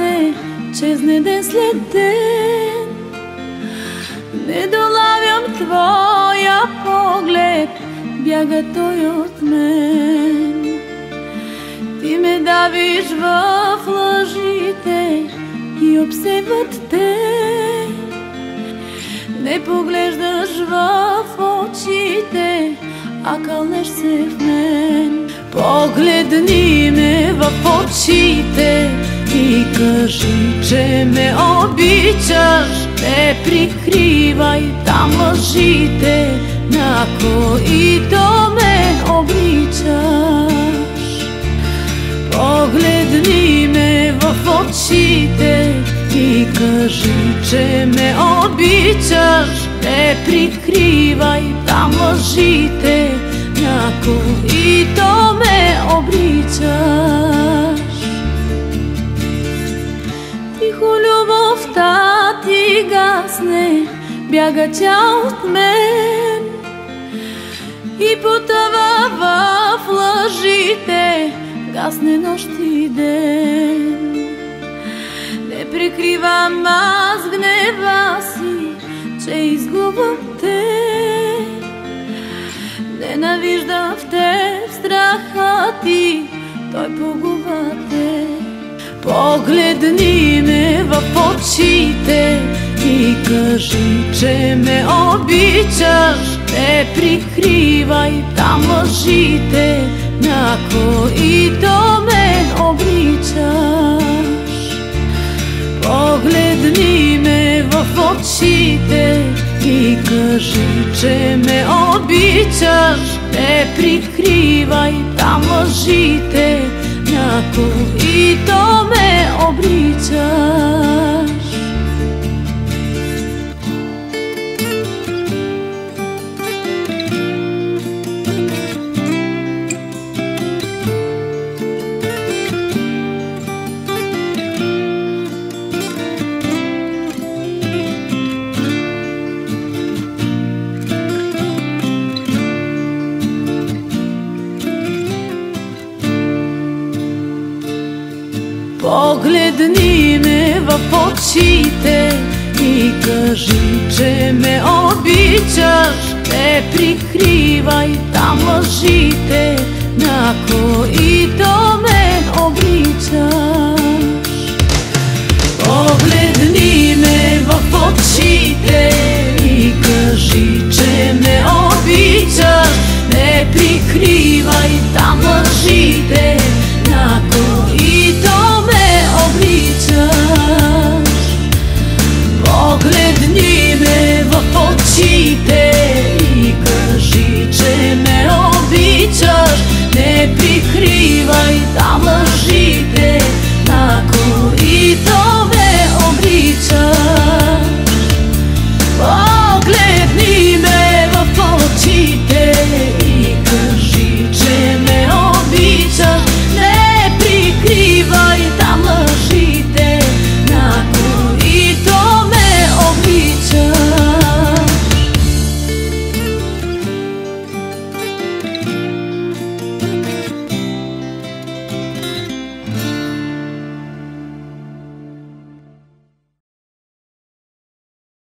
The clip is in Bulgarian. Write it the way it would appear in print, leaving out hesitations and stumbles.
гасне, чезне ден след ден. Не долавям твоя поглед, бяга той от мен. Ти ме давиш в лъжите и обсебват те. Не поглеждаш в очите, а кълнеш се в мен. Погледни ме в очите и кажи, че ме обичаш. Не прикривай там лъжите, на които ме обричаш. Погледни ме в очите и кажи, че ме обичаш. Не прикривай там лъжите, на които ме обричаш. Тихо любовта ти гасне, бяга тя от мен и потъва в лъжите, гасне нощ и ден. Не прикривам аз гнева си, че изгубвам те. Ненавиждам в теб страха ти, той погуба те. Погледни ме в очите и кажи, че ме обичаш. Не прикривай там лъжите, на които ме обричаш. Погледни ме в очите и кажи, че ме обичаш. Не прикривай там лъжите, на които ме обричаш. Погледни ме в очите и кажи, че ме обичаш. Не прикривай там лъжите, на които ме обричаш.